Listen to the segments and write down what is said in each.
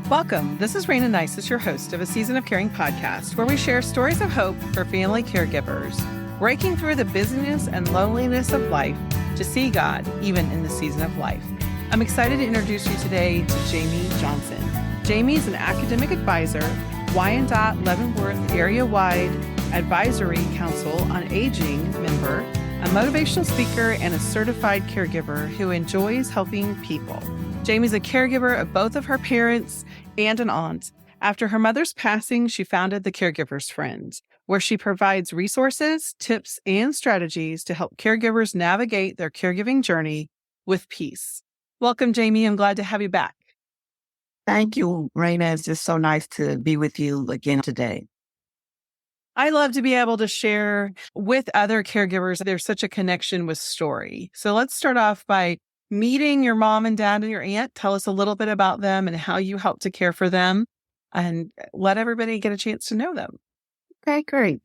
Welcome. This is Rayna Neises, your host of A Season of Caring podcast, where we share stories of hope for family caregivers, breaking through the busyness and loneliness of life to see God even in the season of life. I'm excited to introduce you today to Jammie Johnson. Jammie is an academic advisor, Wyandotte, Leavenworth Areawide Advisory Council on Aging member, a motivational speaker, and a certified caregiver who enjoys helping people. Jammie's a caregiver of both of her parents and an aunt. After her mother's passing, she founded the Caregivers Friend, where she provides resources, tips, and strategies to help caregivers navigate their caregiving journey with peace. Welcome, Jammie. I'm glad to have you back. Thank you, Rayna. It's just so nice to be with you again today. I love to be able to share with other caregivers. There's such a connection with story. So let's start off by meeting your mom and dad and your aunt. Tell us a little bit about them and how you help to care for them, and let everybody get a chance to know them. Okay, great.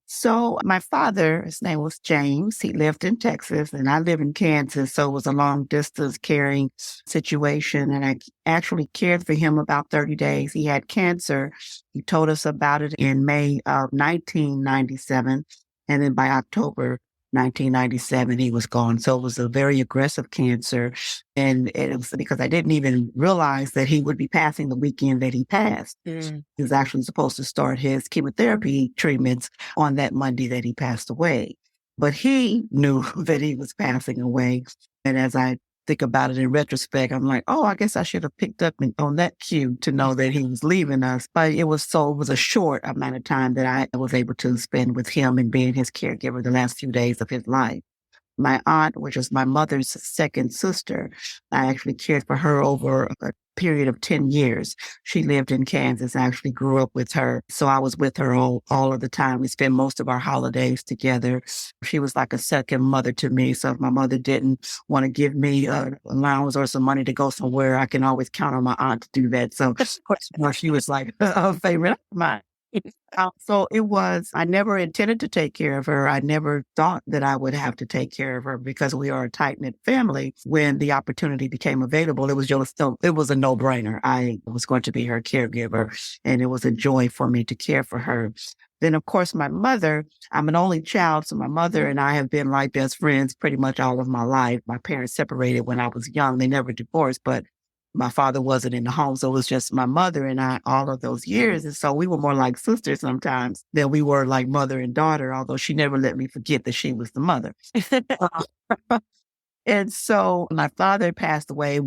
So my father, his name was James. He lived in Texas and I live in Kansas. So it was a long distance caring situation. And I actually cared for him about 30 days. He had cancer. He told us about it in May of 1997. And then by October 1997, he was gone. So it was a very aggressive cancer. And it was because I didn't even realize that he would be passing the weekend that he passed. He was actually supposed to start his chemotherapy treatments on that Monday that he passed away. But he knew that he was passing away. And as I think about it in retrospect, I'm like, oh, I guess I should have picked up on that cue to know that he was leaving us. But it was a short amount of time that I was able to spend with him and being his caregiver the last few days of his life. My aunt, which is my mother's second sister, I actually cared for her over a period of 10 years. She lived in Kansas. I actually grew up with her. So I was with her all of the time. We spent most of our holidays together. She was like a second mother to me. So if my mother didn't want to give me an allowance or some money to go somewhere, I can always count on my aunt to do that. So of course, she was like a favorite of mine. So I never intended to take care of her. I never thought that I would have to take care of her because we are a tight-knit family. When the opportunity became available, it was a no-brainer. I was going to be her caregiver, and it was a joy for me to care for her. Then, of course, my mother, I'm an only child, so my mother and I have been like best friends pretty much all of my life. My parents separated when I was young. They never divorced, but my father wasn't in the home, so it was just my mother and I all of those years. And so we were more like sisters sometimes than we were like mother and daughter, although she never let me forget that she was the mother. And so my father passed away.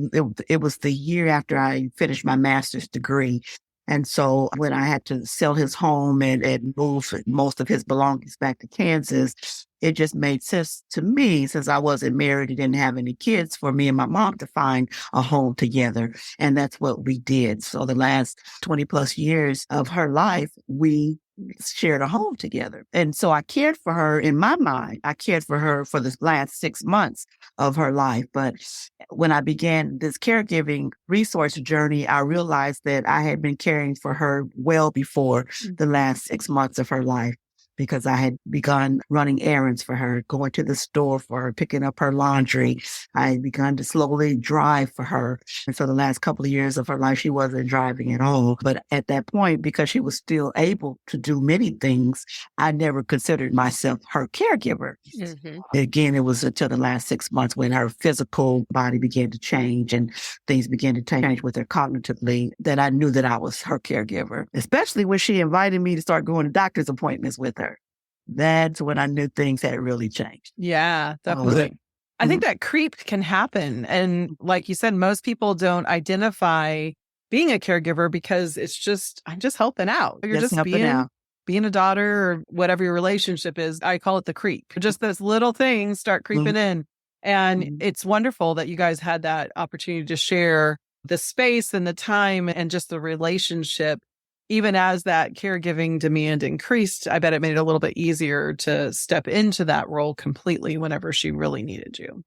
It was the year after I finished my master's degree. And so when I had to sell his home and move most of his belongings back to Kansas, it just made sense to me, since I wasn't married and didn't have any kids, for me and my mom to find a home together. And that's what we did. So the last 20 plus years of her life, we shared a home together. And so I cared for her in my mind. I cared for her for the last 6 months of her life. But when I began this caregiving resource journey, I realized that I had been caring for her well before the last 6 months of her life, because I had begun running errands for her, going to the store for her, picking up her laundry. I had begun to slowly drive for her. And so the last couple of years of her life, she wasn't driving at all. But at that point, because she was still able to do many things, I never considered myself her caregiver. Again, it was until the last 6 months when her physical body began to change and things began to change with her cognitively that I knew that I was her caregiver, especially when she invited me to start going to doctor's appointments with her. That's when I knew things had really changed. Yeah, definitely. I think that creep can happen. And like you said, most people don't identify being a caregiver because it's just, I'm just helping out. You're just being a daughter or whatever your relationship is. I call it the creep. Just those little things start creeping in. And it's wonderful that you guys had that opportunity to share the space and the time and just the relationship. Even as that caregiving demand increased, I bet it made it a little bit easier to step into that role completely whenever she really needed you.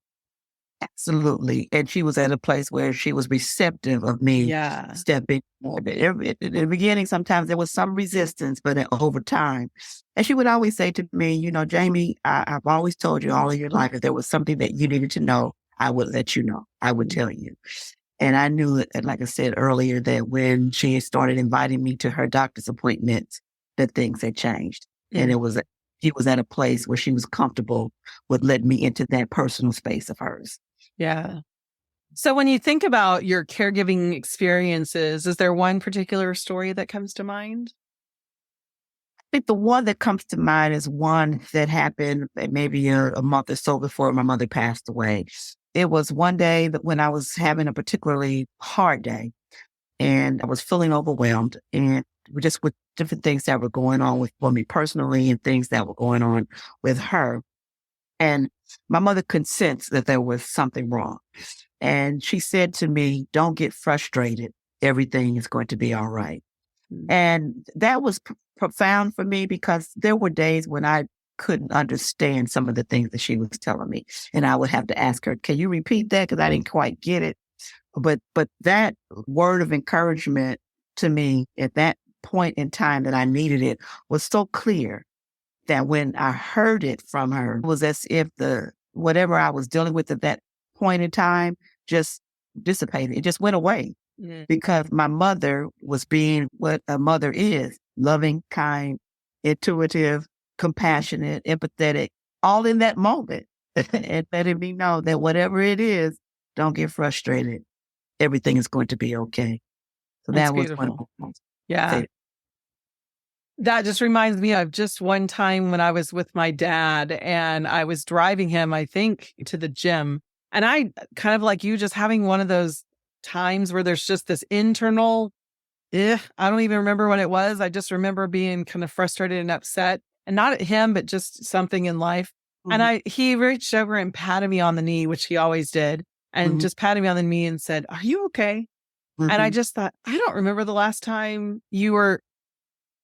Absolutely. And she was at a place where she was receptive of me stepping more. In the beginning, sometimes there was some resistance, but over time. And she would always say to me, Jammie, I've always told you all of your life, if there was something that you needed to know, I would let you know. I would tell you. And I knew that, like I said earlier, that when she started inviting me to her doctor's appointments, that things had changed. And Mm. she was at a place where she was comfortable with letting me into that personal space of hers. Yeah. So when you think about your caregiving experiences, is there one particular story that comes to mind? I think the one that comes to mind is one that happened maybe a month or so before my mother passed away. It was one day that when I was having a particularly hard day and I was feeling overwhelmed and just with different things that were going on for me personally and things that were going on with her. And my mother could sense that there was something wrong. And she said to me, "Don't get frustrated. Everything is going to be all right." Mm. And that was profound for me because there were days when I couldn't understand some of the things that she was telling me. And I would have to ask her, "Can you repeat that? Because I didn't quite get it." But that word of encouragement to me at that point in time that I needed it was so clear that when I heard it from her, it was as if whatever I was dealing with at that point in time just dissipated. It just went away Mm. because my mother was being what a mother is: loving, kind, intuitive, compassionate, empathetic, all in that moment. And letting me know that whatever it is, don't get frustrated. Everything is going to be okay. So That's that was one of beautiful. my Yeah. favorite. That just reminds me of just one time when I was with my dad and I was driving him, I think, to the gym. And I kind of like you, just having one of those times where there's just this internal, I don't even remember what it was. I just remember being kind of frustrated and upset, and not at him, but just something in life. And Mhm, he reached over and patted me on the knee, which he always did, and mhm, just patted me on the knee and said, "Are you okay?" And I mhm, just thought, I don't remember the last time you were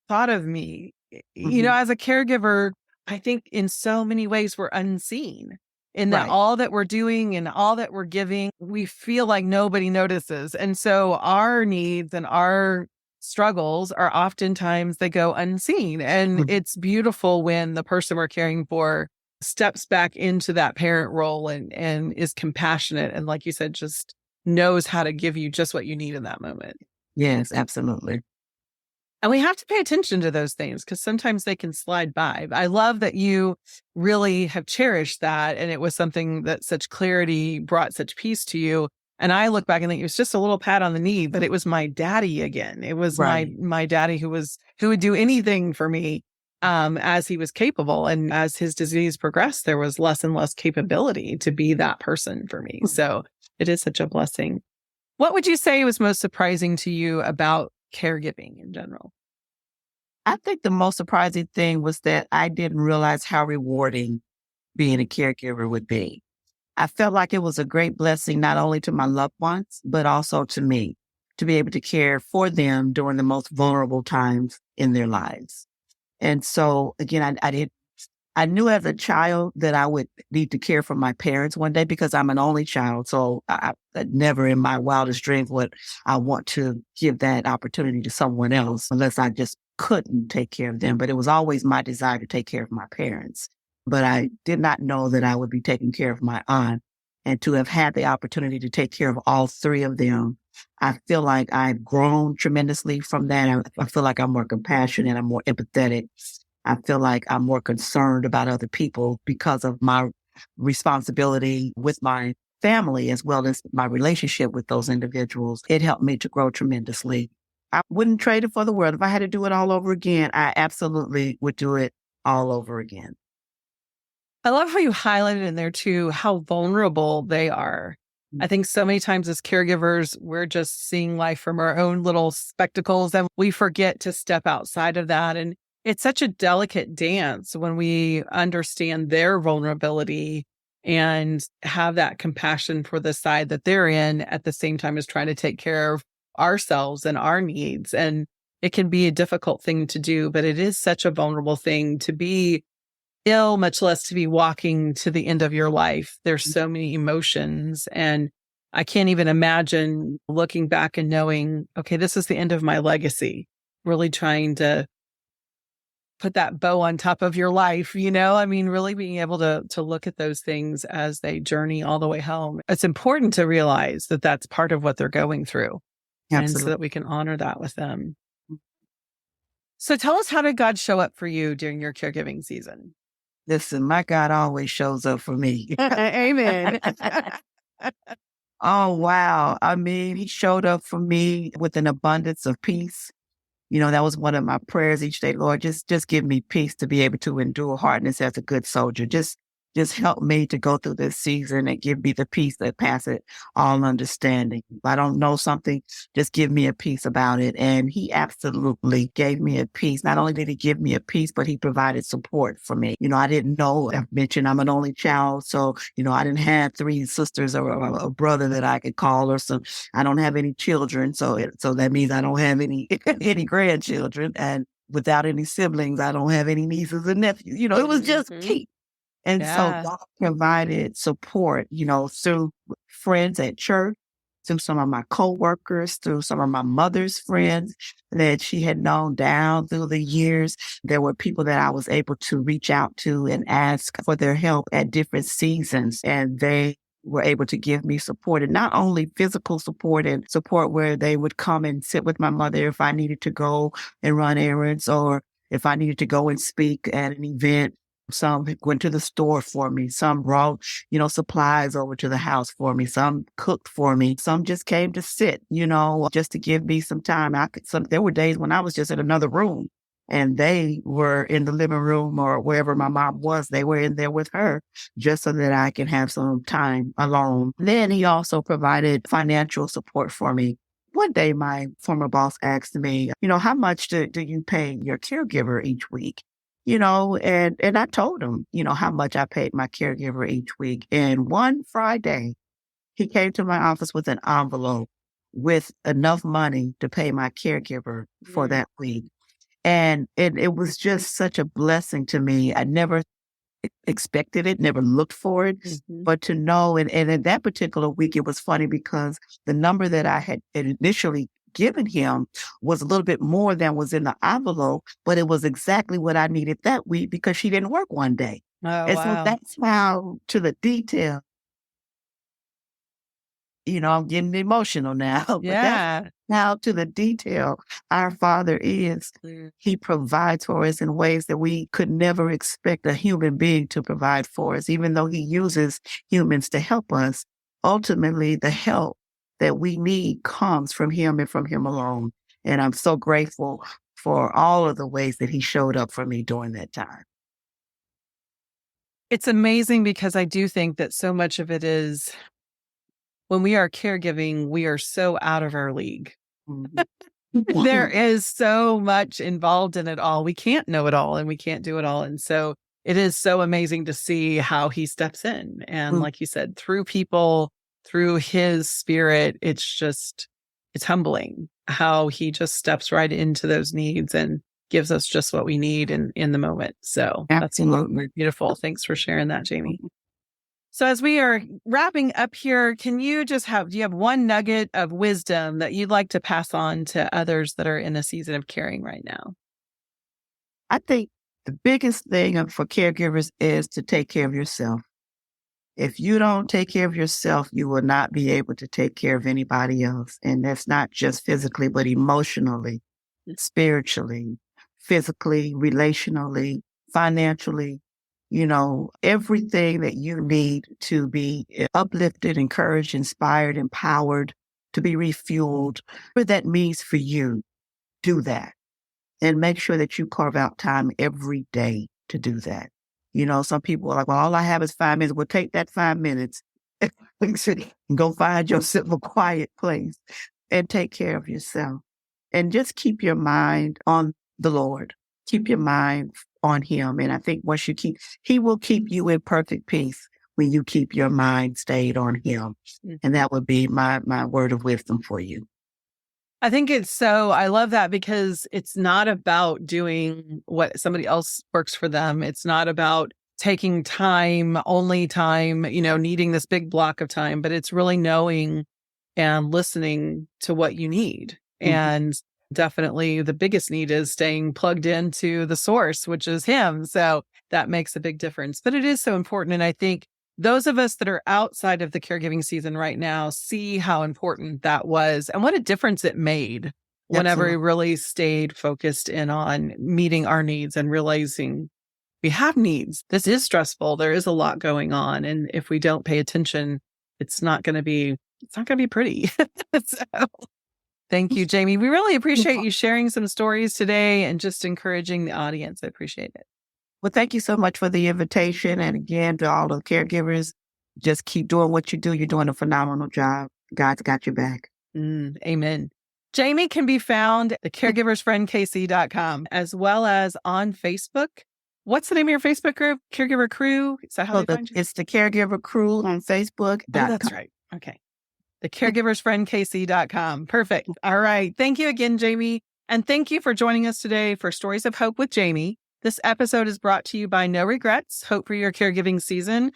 thought of me. mhm. As a caregiver, I think in so many ways we're unseen in that Right. all that we're doing and all that we're giving, we feel like nobody notices. And so our needs and our struggles are oftentimes they go unseen. And Mhm. it's beautiful when the person we're caring for steps back into that parent role and is compassionate. And like you said, just knows how to give you just what you need in that moment. Yes, absolutely. And we have to pay attention to those things because sometimes they can slide by. I love that you really have cherished that. And it was something that such clarity brought such peace to you. And I look back and think it was just a little pat on the knee, but it was my daddy again. It was Right. my daddy who would do anything for me as he was capable. And as his disease progressed, there was less and less capability to be that person for me. So it is such a blessing. What would you say was most surprising to you about caregiving in general? I think the most surprising thing was that I didn't realize how rewarding being a caregiver would be. I felt like it was a great blessing, not only to my loved ones, but also to me, to be able to care for them during the most vulnerable times in their lives. And so again, I knew as a child that I would need to care for my parents one day because I'm an only child. So I never in my wildest dreams would I want to give that opportunity to someone else unless I just couldn't take care of them. But it was always my desire to take care of my parents. But I did not know that I would be taking care of my aunt, and to have had the opportunity to take care of all three of them. I feel like I've grown tremendously from that. I feel like I'm more compassionate. I'm more empathetic. I feel like I'm more concerned about other people because of my responsibility with my family as well as my relationship with those individuals. It helped me to grow tremendously. I wouldn't trade it for the world. If I had to do it all over again, I absolutely would do it all over again. I love how you highlighted in there too how vulnerable they are. I think so many times as caregivers, we're just seeing life from our own little spectacles and we forget to step outside of that. And it's such a delicate dance when we understand their vulnerability and have that compassion for the side that they're in at the same time as trying to take care of ourselves and our needs. And it can be a difficult thing to do, but it is such a vulnerable thing to be ill, much less to be walking to the end of your life. There's so many emotions. And I can't even imagine looking back and knowing, okay, this is the end of my legacy, really trying to put that bow on top of your life, I mean, really being able to look at those things as they journey all the way home. It's important to realize that that's part of what they're going through. Absolutely. And so that we can honor that with them. So tell us, how did God show up for you during your caregiving season? Listen, my God always shows up for me. Amen. Oh, wow. I mean, he showed up for me with an abundance of peace. That was one of my prayers each day. Lord, just give me peace to be able to endure hardness as a good soldier. Just help me to go through this season and give me the peace that passes all understanding. If I don't know something, just give me a peace about it. And he absolutely gave me a peace. Not only did he give me a peace, but he provided support for me. I didn't know, I mentioned I'm an only child. So, I didn't have three sisters or a brother that I could call or some. I don't have any children. So that means I don't have any, any grandchildren. And without any siblings, I don't have any nieces and nephews. It was just me. And so God provided support, through friends at church, through some of my coworkers, through some of my mother's friends that she had known down through the years. There were people that I was able to reach out to and ask for their help at different seasons. And they were able to give me support, and not only physical support and support where they would come and sit with my mother if I needed to go and run errands or if I needed to go and speak at an event. Some went to the store for me. Some brought, supplies over to the house for me. Some cooked for me. Some just came to sit, just to give me some time. There were days when I was just in another room and they were in the living room or wherever my mom was. They were in there with her just so that I can have some time alone. Then he also provided financial support for me. One day, my former boss asked me, how much do you pay your caregiver each week? And I told him, how much I paid my caregiver each week. And one Friday, he came to my office with an envelope with enough money to pay my caregiver for that week. And it was just such a blessing to me. I never expected it, never looked for it, but to know. And in that particular week, it was funny because the number that I had initially given him was a little bit more than was in the envelope, but it was exactly what I needed that week because she didn't work one day. And so that's how, to the detail, I'm getting emotional now. But that's how, to the detail, our Father is. He provides for us in ways that we could never expect a human being to provide for us, even though he uses humans to help us. Ultimately, the help that we need comes from him and from him alone. And I'm so grateful for all of the ways that he showed up for me during that time. It's amazing because I do think that so much of it is when we are caregiving, we are so out of our league. There is so much involved in it all. We can't know it all and we can't do it all. And so it is so amazing to see how he steps in. And like you said, through people, through his spirit, it's humbling how he just steps right into those needs and gives us just what we need in the moment. So absolutely that's beautiful. Thanks for sharing that, Jammie. So as we are wrapping up here, do you have one nugget of wisdom that you'd like to pass on to others that are in a season of caring right now? I think the biggest thing for caregivers is to take care of yourself. If you don't take care of yourself, you will not be able to take care of anybody else. And that's not just physically, but emotionally, spiritually, physically, relationally, financially, everything that you need to be uplifted, encouraged, inspired, empowered, to be refueled. Whatever that means for you, do that. And make sure that you carve out time every day to do that. Some people are like, well, all I have is 5 minutes. Well, take that 5 minutes and go find yourself a quiet place and take care of yourself. And just keep your mind on the Lord. Keep your mind on him. And I think once he will keep you in perfect peace when you keep your mind stayed on him. And that would be my word of wisdom for you. I think I love that because it's not about doing what somebody else works for them. It's not about taking only time, needing this big block of time, but it's really knowing and listening to what you need and definitely the biggest need is staying plugged into the source, which is him. So that makes a big difference. But it is so important. And I think those of us that are outside of the caregiving season right now see how important that was and what a difference it made whenever we really stayed focused in on meeting our needs and realizing we have needs. This is stressful. There is a lot going on. And if we don't pay attention, it's not going to be pretty. So thank you, Jammie. We really appreciate you sharing some stories today and just encouraging the audience. I appreciate it. Well, thank you so much for the invitation. And again, to all the caregivers, just keep doing what you do. You're doing a phenomenal job. God's got your back. Amen. Jammie can be found at caregiversfriendkc.com as well as on Facebook. What's the name of your Facebook group? Caregiver Crew? Is that how they find you? It's the Caregiver Crew on Facebook. Oh, that's right. Okay. The caregiversfriendkc.com. Perfect. All right. Thank you again, Jammie. And thank you for joining us today for Stories of Hope with Jammie. This episode is brought to you by No Regrets, Hope for Your Caregiving Season.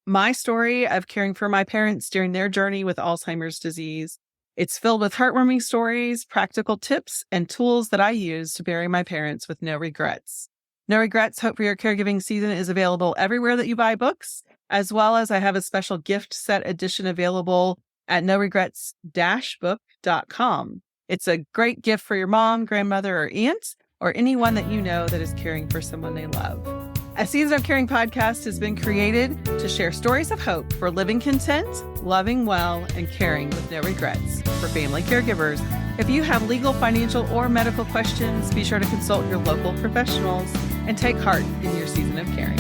My story of caring for my parents during their journey with Alzheimer's disease. It's filled with heartwarming stories, practical tips, and tools that I use to bury my parents with no regrets. No Regrets, Hope for Your Caregiving Season is available everywhere that you buy books, as well as I have a special gift set edition available at noregrets-book.com. It's a great gift for your mom, grandmother, or aunt, or anyone that you know that is caring for someone they love. A Season of Caring podcast has been created to share stories of hope for living content, loving well, and caring with no regrets for family caregivers. If you have legal, financial, or medical questions, be sure to consult your local professionals and take heart in your season of caring.